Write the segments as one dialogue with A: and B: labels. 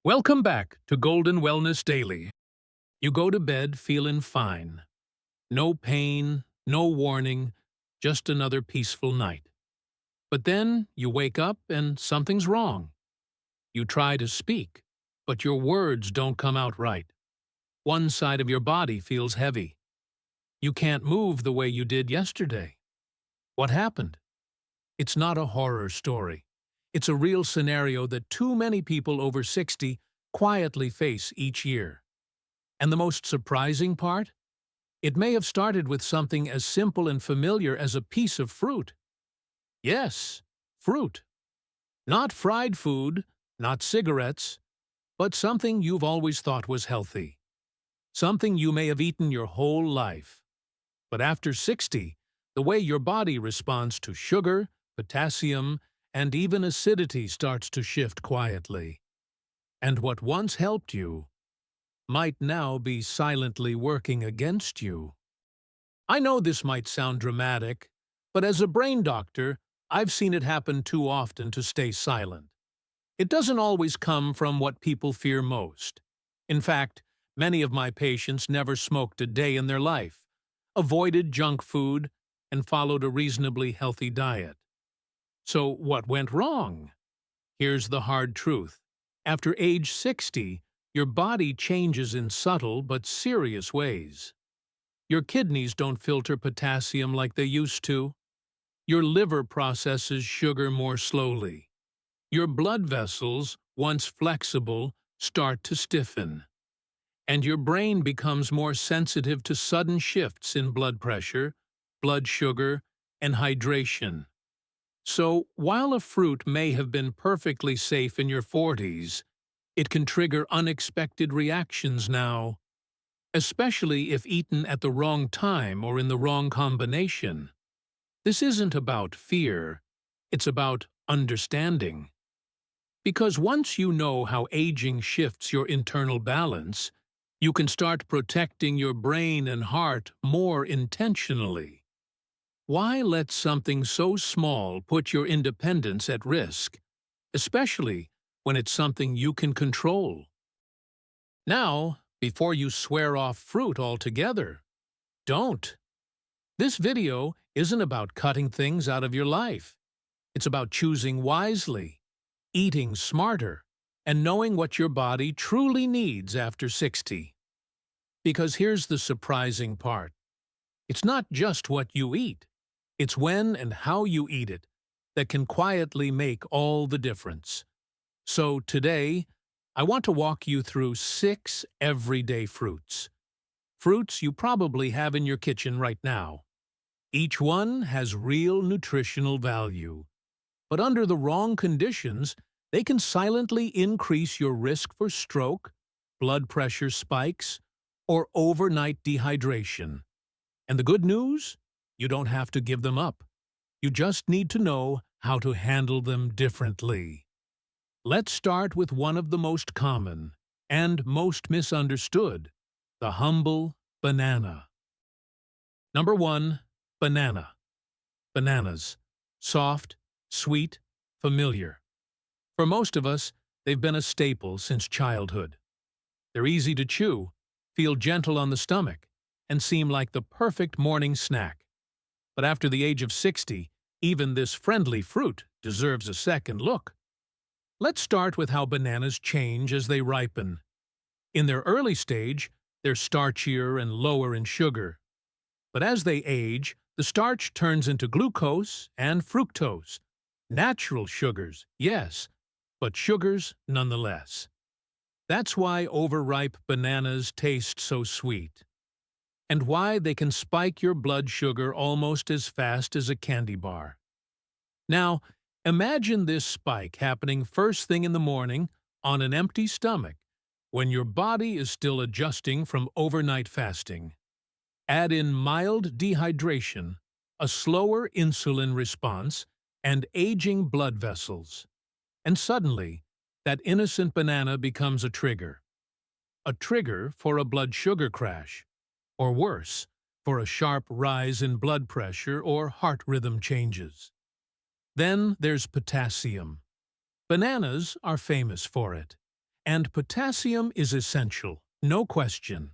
A: Welcome back to Golden Wellness Daily. You go to bed feeling fine. No pain, no warning, just another peaceful night. But then you wake up and something's wrong. You try to speak, but your words don't come out right. One side of your body feels heavy. You can't move the way you did yesterday. What happened? It's not a horror story. It's a real scenario that too many people over 60 quietly face each year. And the most surprising part? It may have started with something as simple and familiar as a piece of fruit. Yes, fruit. Not fried food, not cigarettes, but something you've always thought was healthy. Something you may have eaten your whole life. But after 60, the way your body responds to sugar, potassium, and even acidity starts to shift quietly. And what once helped you might now be silently working against you. I know this might sound dramatic, but as a brain doctor, I've seen it happen too often to stay silent. It doesn't always come from what people fear most. In fact, many of my patients never smoked a day in their life, avoided junk food, and followed a reasonably healthy diet. So what went wrong? Here's the hard truth. After age 60, your body changes in subtle but serious ways. Your kidneys don't filter potassium like they used to. Your liver processes sugar more slowly. Your blood vessels, once flexible, start to stiffen. And your brain becomes more sensitive to sudden shifts in blood pressure, blood sugar, and hydration. So, while a fruit may have been perfectly safe in your 40s, it can trigger unexpected reactions now, especially if eaten at the wrong time or in the wrong combination. This isn't about fear, it's about understanding. Because once you know how aging shifts your internal balance, you can start protecting your brain and heart more intentionally. Why let something so small put your independence at risk, especially when it's something you can control? Now, before you swear off fruit altogether, don't. This video isn't about cutting things out of your life. It's about choosing wisely, eating smarter, and knowing what your body truly needs after 60. Because here's the surprising part. It's not just what you eat. It's when and how you eat it that can quietly make all the difference. So today, I want to walk you through 6 everyday fruits. Fruits you probably have in your kitchen right now. Each one has real nutritional value. But under the wrong conditions, they can silently increase your risk for stroke, blood pressure spikes, or overnight dehydration. And the good news? You don't have to give them up. You just need to know how to handle them differently. Let's start with one of the most common and most misunderstood, the humble banana. Number 1, banana. Bananas. Soft, sweet, familiar. For most of us, they've been a staple since childhood. They're easy to chew, feel gentle on the stomach, and seem like the perfect morning snack. But after the age of 60, even this friendly fruit deserves a second look. Let's start with how bananas change as they ripen. In their early stage, they're starchier and lower in sugar. But as they age, the starch turns into glucose and fructose. Natural sugars, yes, but sugars nonetheless. That's why overripe bananas taste so sweet, and why they can spike your blood sugar almost as fast as a candy bar. Now, imagine this spike happening first thing in the morning on an empty stomach, when your body is still adjusting from overnight fasting. Add in mild dehydration, a slower insulin response, and aging blood vessels. And suddenly, that innocent banana becomes a trigger. A trigger for a blood sugar crash. Or worse, for a sharp rise in blood pressure or heart rhythm changes. Then there's potassium. Bananas are famous for it, And potassium is essential, no question.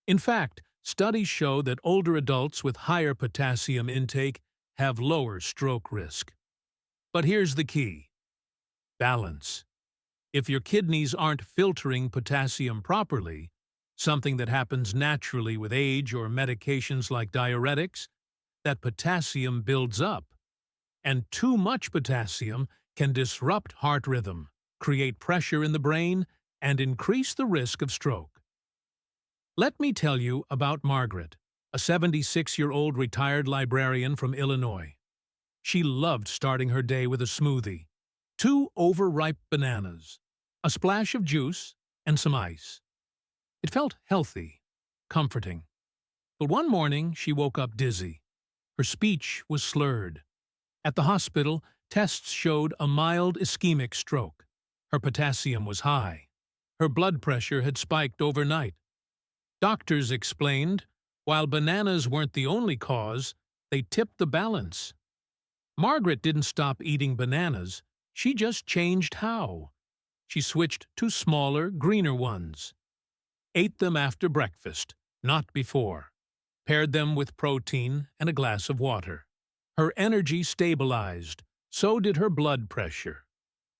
A: In fact, studies show that older adults with higher potassium intake have lower stroke risk. But here's the key: balance. If your kidneys aren't filtering potassium properly, something that happens naturally with age or medications like diuretics, that potassium builds up. And too much potassium can disrupt heart rhythm, create pressure in the brain, and increase the risk of stroke. Let me tell you about Margaret, a 76-year-old retired librarian from Illinois. She loved starting her day with a smoothie, 2 overripe bananas, a splash of juice, and some ice. It felt healthy, comforting. But one morning, she woke up dizzy. Her speech was slurred. At the hospital, tests showed a mild ischemic stroke. Her potassium was high. Her blood pressure had spiked overnight. Doctors explained, while bananas weren't the only cause, they tipped the balance. Margaret didn't stop eating bananas. She just changed how. She switched to smaller, greener ones. Ate them after breakfast, not before. Paired them with protein and a glass of water. Her energy stabilized, so did her blood pressure.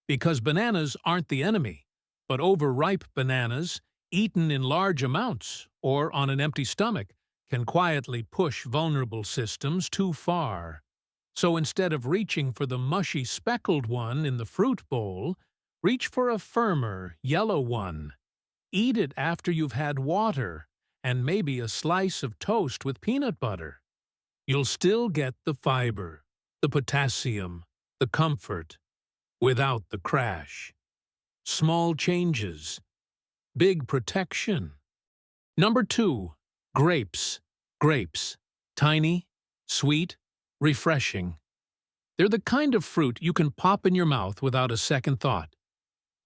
A: Because bananas aren't the enemy, but overripe bananas, eaten in large amounts or on an empty stomach, can quietly push vulnerable systems too far. So instead of reaching for the mushy speckled one in the fruit bowl, reach for a firmer, yellow one. Eat it after you've had water and maybe a slice of toast with peanut butter. You'll still get the fiber, the potassium, the comfort, without the crash. Small changes, big protection. Number 2, grapes. Grapes. Tiny, sweet, refreshing. They're the kind of fruit you can pop in your mouth without a second thought.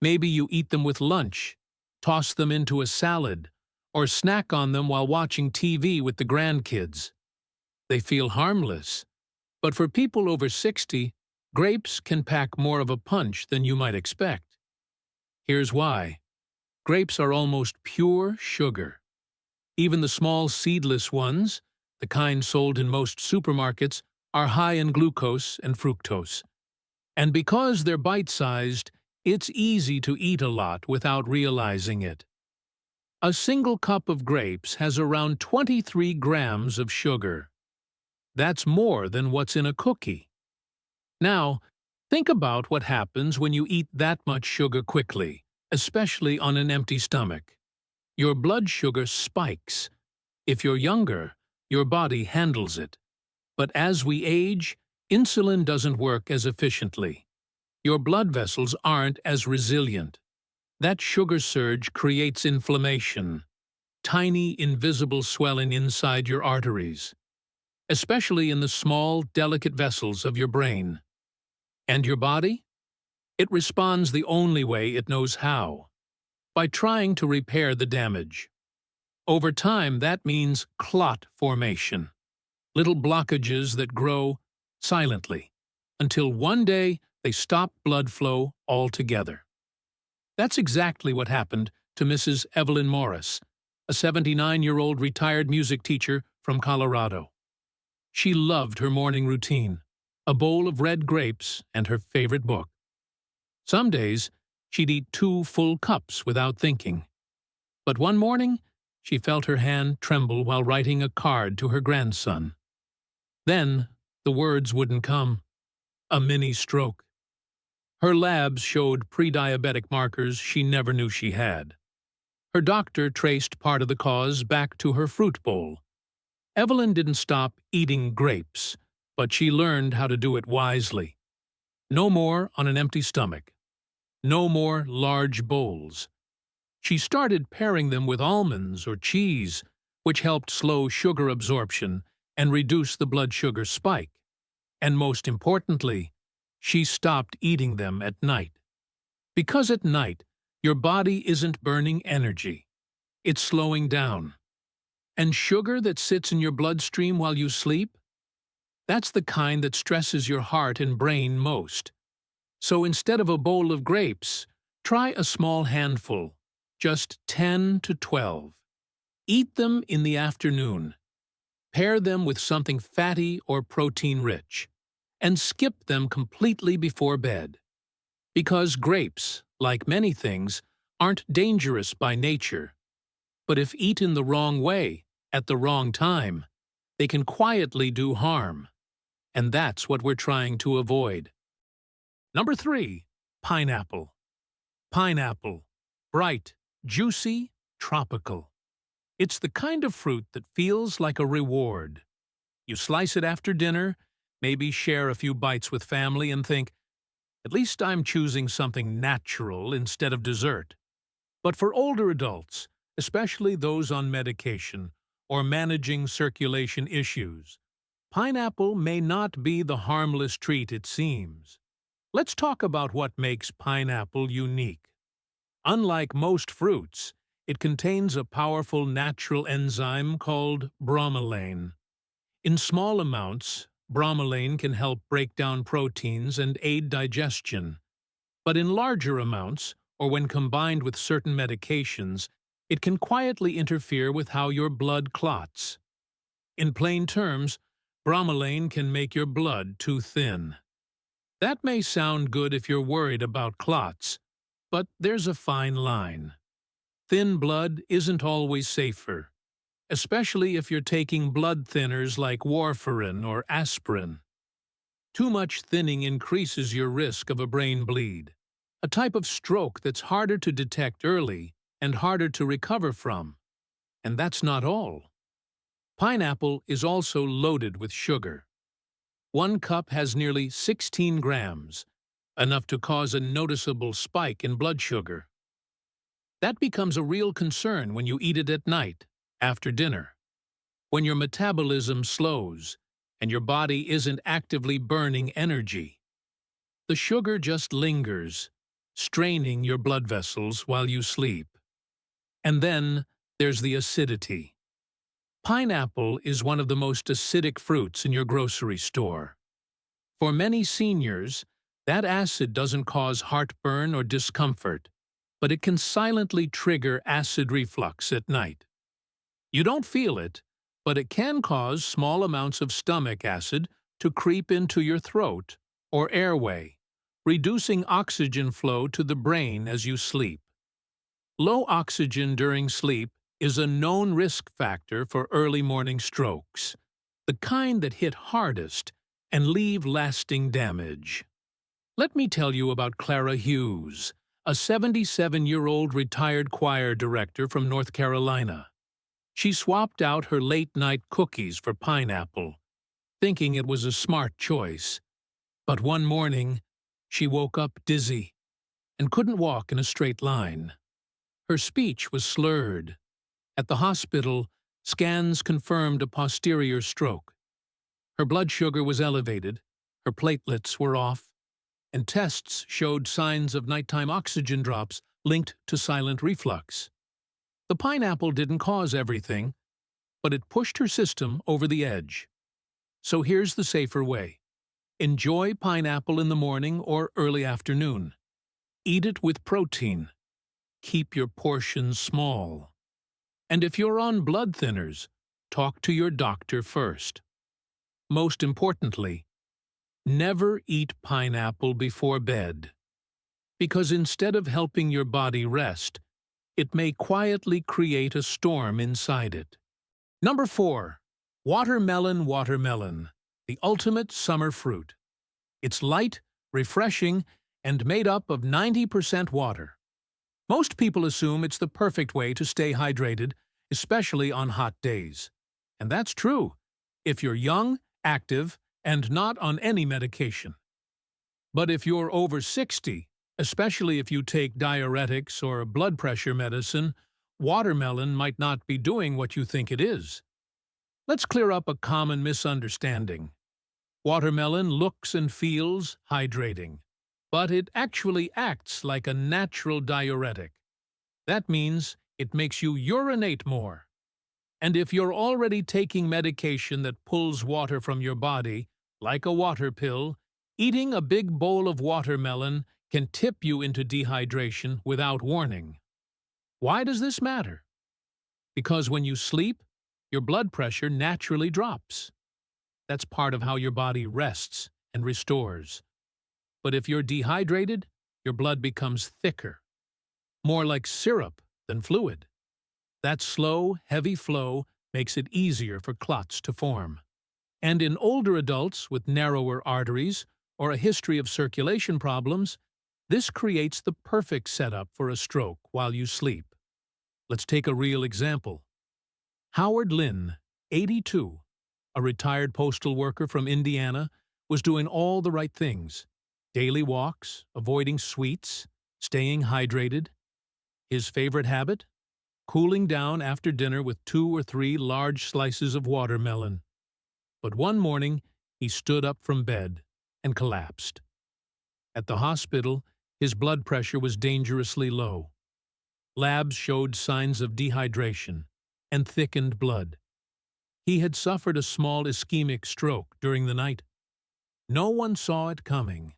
A: Maybe you eat them with lunch, toss them into a salad, or snack on them while watching TV with the grandkids. They feel harmless, but for people over 60, grapes can pack more of a punch than you might expect. Here's why. Grapes are almost pure sugar. Even the small seedless ones, the kind sold in most supermarkets, are high in glucose and fructose. And because they're bite-sized, it's easy to eat a lot without realizing it. A single cup of grapes has around 23 grams of sugar. That's more than what's in a cookie. Now, think about what happens when you eat that much sugar quickly, especially on an empty stomach. Your blood sugar spikes. If you're younger, your body handles it. But as we age, insulin doesn't work as efficiently. Your blood vessels aren't as resilient. That sugar surge creates inflammation, tiny invisible swelling inside your arteries, especially in the small, delicate vessels of your brain. And your body? It responds the only way it knows how, by trying to repair the damage. Over time, that means clot formation, little blockages that grow silently, until one day they stop blood flow altogether. That's exactly what happened to Mrs. Evelyn Morris, a 79-year-old retired music teacher from Colorado. She loved her morning routine, a bowl of red grapes and her favorite book. Some days, she'd eat 2 full cups without thinking. But one morning, she felt her hand tremble while writing a card to her grandson. Then, the words wouldn't come. A mini stroke. Her labs showed pre-diabetic markers she never knew she had. Her doctor traced part of the cause back to her fruit bowl. Evelyn didn't stop eating grapes, but she learned how to do it wisely. No more on an empty stomach. No more large bowls. She started pairing them with almonds or cheese, which helped slow sugar absorption and reduce the blood sugar spike. And most importantly, she stopped eating them at night. Because at night, your body isn't burning energy. It's slowing down. And sugar that sits in your bloodstream while you sleep? That's the kind that stresses your heart and brain most. So instead of a bowl of grapes, Try a small handful, just 10 to 12. Eat them in the afternoon. Pair them with something fatty or protein-rich, and skip them completely before bed. Because grapes, like many things, aren't dangerous by nature, but if eaten the wrong way, at the wrong time, they can quietly do harm. And that's what we're trying to avoid. Number 3, pineapple. Pineapple, bright, juicy, tropical. It's the kind of fruit that feels like a reward. You slice it after dinner, maybe share a few bites with family and think, at least I'm choosing something natural instead of dessert. But for older adults, especially those on medication or managing circulation issues, pineapple may not be the harmless treat it seems. Let's talk about what makes pineapple unique. Unlike most fruits, it contains a powerful natural enzyme called bromelain. In small amounts, bromelain can help break down proteins and aid digestion. But in larger amounts, or when combined with certain medications, it can quietly interfere with how your blood clots. In plain terms, bromelain can make your blood too thin. That may sound good if you're worried about clots, but there's a fine line. Thin blood isn't always safer, especially if you're taking blood thinners like warfarin or aspirin. Too much thinning increases your risk of a brain bleed, a type of stroke that's harder to detect early and harder to recover from. And that's not all. Pineapple is also loaded with sugar. 1 cup has nearly 16 grams, enough to cause a noticeable spike in blood sugar. That becomes a real concern when you eat it at night, after dinner, when your metabolism slows and your body isn't actively burning energy. The sugar just lingers, straining your blood vessels while you sleep. And then there's the acidity. Pineapple is one of the most acidic fruits in your grocery store. For many seniors, that acid doesn't cause heartburn or discomfort, but it can silently trigger acid reflux at night. You don't feel it, but it can cause small amounts of stomach acid to creep into your throat or airway, reducing oxygen flow to the brain as you sleep. Low oxygen during sleep is a known risk factor for early morning strokes, the kind that hit hardest and leave lasting damage. Let me tell you about Clara Hughes, a 77-year-old retired choir director from North Carolina. She swapped out her late-night cookies for pineapple, thinking it was a smart choice. But one morning, she woke up dizzy and couldn't walk in a straight line. Her speech was slurred. At the hospital, scans confirmed a posterior stroke. Her blood sugar was elevated, her platelets were off, and tests showed signs of nighttime oxygen drops linked to silent reflux. The pineapple didn't cause everything, but it pushed her system over the edge. So here's the safer way. Enjoy pineapple in the morning or early afternoon. Eat it with protein. Keep your portions small. And if you're on blood thinners, talk to your doctor first. Most importantly, never eat pineapple before bed, because instead of helping your body rest, it may quietly create a storm inside it. Number 4. Watermelon. Watermelon, the ultimate summer fruit. It's light, refreshing, and made up of 90% water. Most people assume it's the perfect way to stay hydrated, especially on hot days. And that's true, if you're young, active, and not on any medication. But if you're over 60, especially if you take diuretics or blood pressure medicine, watermelon might not be doing what you think it is. Let's clear up a common misunderstanding. Watermelon looks and feels hydrating, but it actually acts like a natural diuretic. That means it makes you urinate more. And if you're already taking medication that pulls water from your body, like a water pill, eating a big bowl of watermelon can tip you into dehydration without warning. Why does this matter? Because when you sleep, your blood pressure naturally drops. That's part of how your body rests and restores. But if you're dehydrated, your blood becomes thicker, more like syrup than fluid. That slow, heavy flow makes it easier for clots to form. And in older adults with narrower arteries or a history of circulation problems, this creates the perfect setup for a stroke while you sleep. Let's take a real example. Howard Lynn, 82, a retired postal worker from Indiana, was doing all the right things. Daily walks, avoiding sweets, staying hydrated. His favorite habit? Cooling down after dinner with 2 or 3 large slices of watermelon. But one morning, he stood up from bed and collapsed. At the hospital, his blood pressure was dangerously low. Labs showed signs of dehydration and thickened blood. He had suffered a small ischemic stroke during the night. No one saw it coming.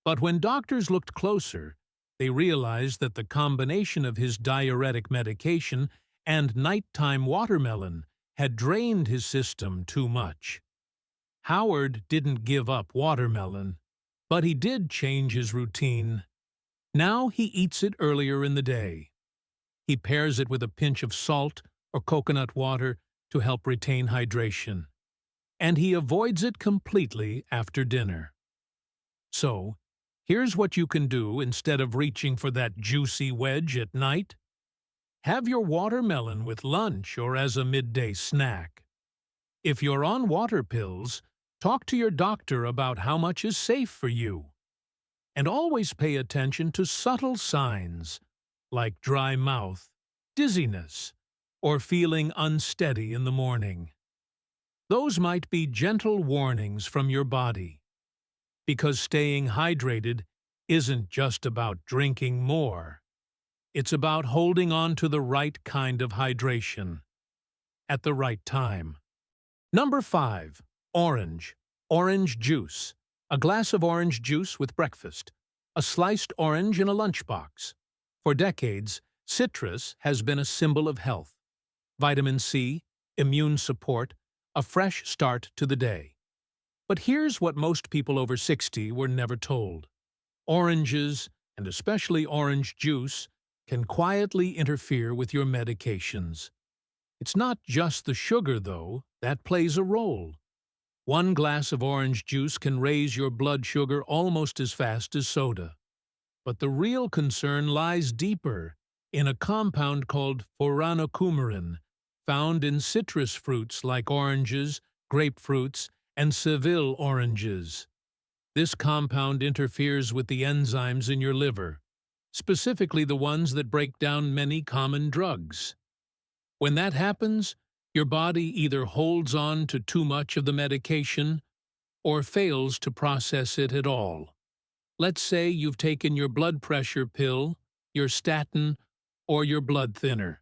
A: But when doctors looked closer, they realized that the combination of his diuretic medication and nighttime watermelon had drained his system too much. Howard didn't give up watermelon, but he did change his routine. Now he eats it earlier in the day. He pairs it with a pinch of salt or coconut water to help retain hydration. And he avoids it completely after dinner. So, here's what you can do instead of reaching for that juicy wedge at night. Have your watermelon with lunch or as a midday snack. If you're on water pills, talk to your doctor about how much is safe for you. And always pay attention to subtle signs, like dry mouth, dizziness, or feeling unsteady in the morning. Those might be gentle warnings from your body. Because staying hydrated isn't just about drinking more. It's about holding on to the right kind of hydration at the right time. Number 5. Orange. Orange juice. A glass of orange juice with breakfast. A sliced orange in a lunchbox. For decades, citrus has been a symbol of health. Vitamin C, immune support, a fresh start to the day. But here's what most people over 60 were never told. Oranges, and especially orange juice, can quietly interfere with your medications. It's not just the sugar, though, that plays a role. One glass of orange juice can raise your blood sugar almost as fast as soda. But the real concern lies deeper, in a compound called furanocoumarin, found in citrus fruits like oranges, grapefruits, and Seville oranges. This compound interferes with the enzymes in your liver, specifically the ones that break down many common drugs. When that happens, your body either holds on to too much of the medication or fails to process it at all. Let's say you've taken your blood pressure pill, your statin, or your blood thinner,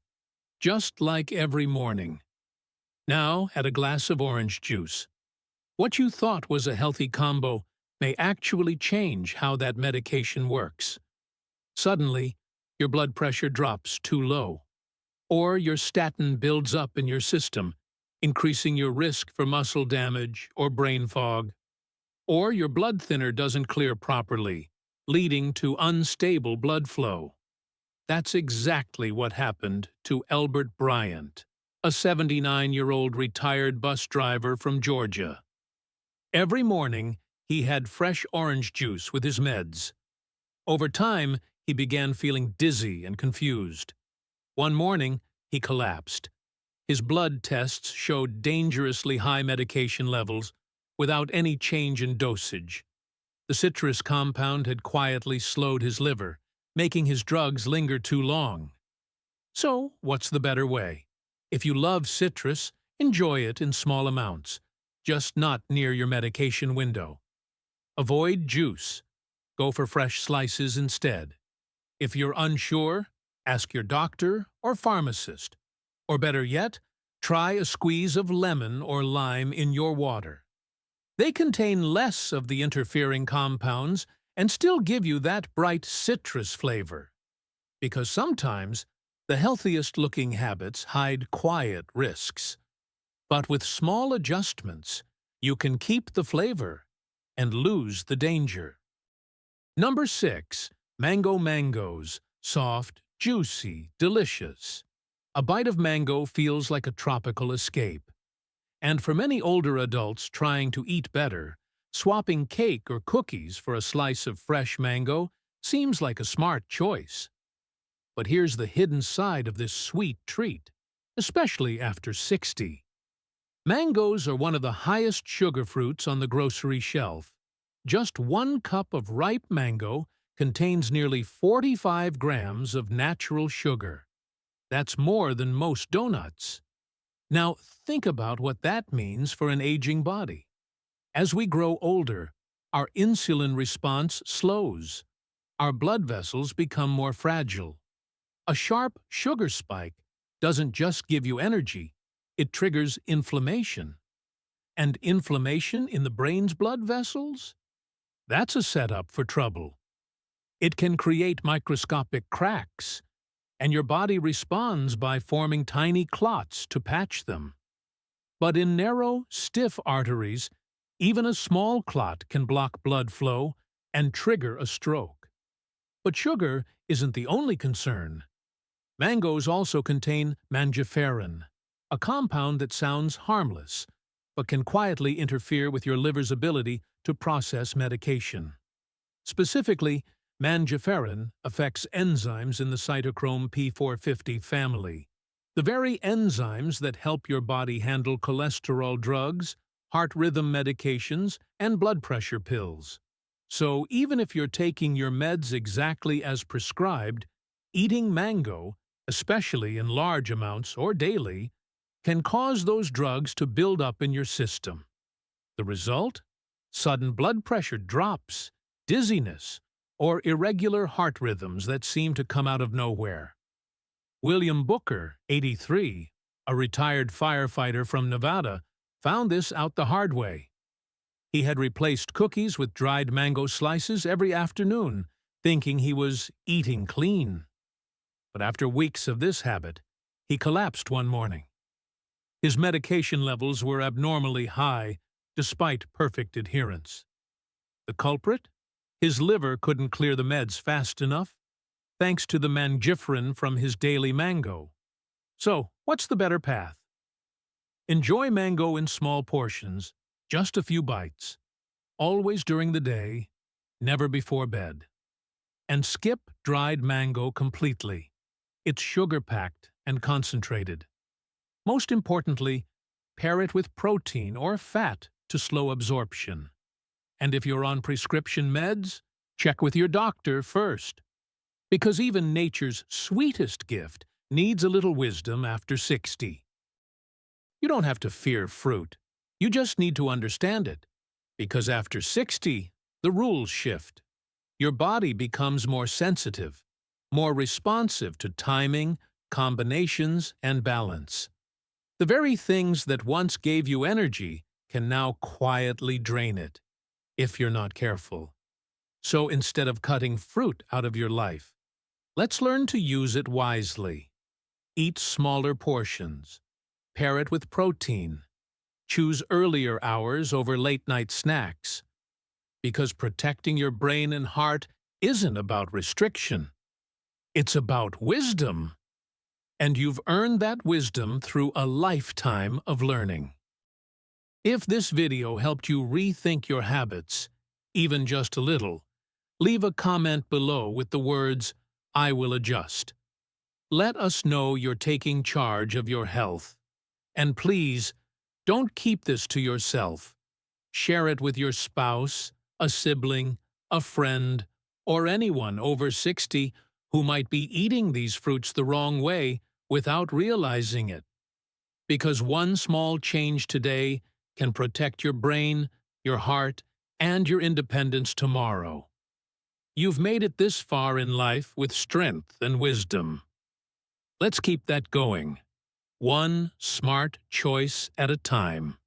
A: just like every morning. Now, add a glass of orange juice. What you thought was a healthy combo may actually change how that medication works. Suddenly, your blood pressure drops too low, or your statin builds up in your system, increasing your risk for muscle damage or brain fog, or your blood thinner doesn't clear properly, leading to unstable blood flow. That's exactly what happened to Albert Bryant, a 79-year-old retired bus driver from Georgia. Every morning, he had fresh orange juice with his meds. Over time, he began feeling dizzy and confused. One morning, he collapsed. His blood tests showed dangerously high medication levels without any change in dosage. The citrus compound had quietly slowed his liver, making his drugs linger too long. So, what's the better way? If you love citrus, enjoy it in small amounts, just not near your medication window. Avoid juice. Go for fresh slices instead. If you're unsure, ask your doctor or pharmacist. Or better yet, try a squeeze of lemon or lime in your water. They contain less of the interfering compounds and still give you that bright citrus flavor. Because sometimes the healthiest-looking habits hide quiet risks. But with small adjustments, you can keep the flavor and lose the danger. Number 6. Mango mangoes. Soft, juicy, delicious. A bite of mango feels like a tropical escape. And for many older adults trying to eat better, swapping cake or cookies for a slice of fresh mango seems like a smart choice. But here's the hidden side of this sweet treat, especially after 60. Mangoes are one of the highest sugar fruits on the grocery shelf. Just 1 cup of ripe mango contains nearly 45 grams of natural sugar. That's more than most donuts. Now, think about what that means for an aging body. As we grow older, our insulin response slows. Our blood vessels become more fragile. A sharp sugar spike doesn't just give you energy, it triggers inflammation. And inflammation in the brain's blood vessels? That's a setup for trouble. It can create microscopic cracks, and your body responds by forming tiny clots to patch them. But in narrow, stiff arteries, even a small clot can block blood flow and trigger a stroke. But sugar isn't the only concern. Mangoes also contain mangiferin, a compound that sounds harmless, but can quietly interfere with your liver's ability to process medication. Specifically, mangiferin affects enzymes in the cytochrome P450 family, the very enzymes that help your body handle cholesterol drugs, heart rhythm medications, and blood pressure pills. So even if you're taking your meds exactly as prescribed, eating mango, especially in large amounts or daily, can cause those drugs to build up in your system. The result? Sudden blood pressure drops, dizziness, or irregular heart rhythms that seem to come out of nowhere. William Booker, 83, a retired firefighter from Nevada, found this out the hard way. He had replaced cookies with dried mango slices every afternoon, thinking he was eating clean. But after weeks of this habit, he collapsed one morning. His medication levels were abnormally high, despite perfect adherence. The culprit? His liver couldn't clear the meds fast enough, thanks to the mangiferin from his daily mango. So, what's the better path? Enjoy mango in small portions, just a few bites, always during the day, never before bed. And skip dried mango completely. It's sugar-packed and concentrated. Most importantly, pair it with protein or fat to slow absorption. And if you're on prescription meds, check with your doctor first. Because even nature's sweetest gift needs a little wisdom after 60. You don't have to fear fruit. You just need to understand it. Because after 60, the rules shift. Your body becomes more sensitive, more responsive to timing, combinations, and balance. The very things that once gave you energy can now quietly drain it, if you're not careful. So instead of cutting fruit out of your life, let's learn to use it wisely. Eat smaller portions. Pair it with protein. Choose earlier hours over late-night snacks. Because protecting your brain and heart isn't about restriction. It's about wisdom. And you've earned that wisdom through a lifetime of learning. If this video helped you rethink your habits, even just a little, leave a comment below with the words, "I will adjust." Let us know you're taking charge of your health. And please, don't keep this to yourself. Share it with your spouse, a sibling, a friend, or anyone over 60 who might be eating these fruits the wrong way without realizing it. Because one small change today can protect your brain, your heart, and your independence tomorrow. You've made it this far in life with strength and wisdom. Let's keep that going, one smart choice at a time.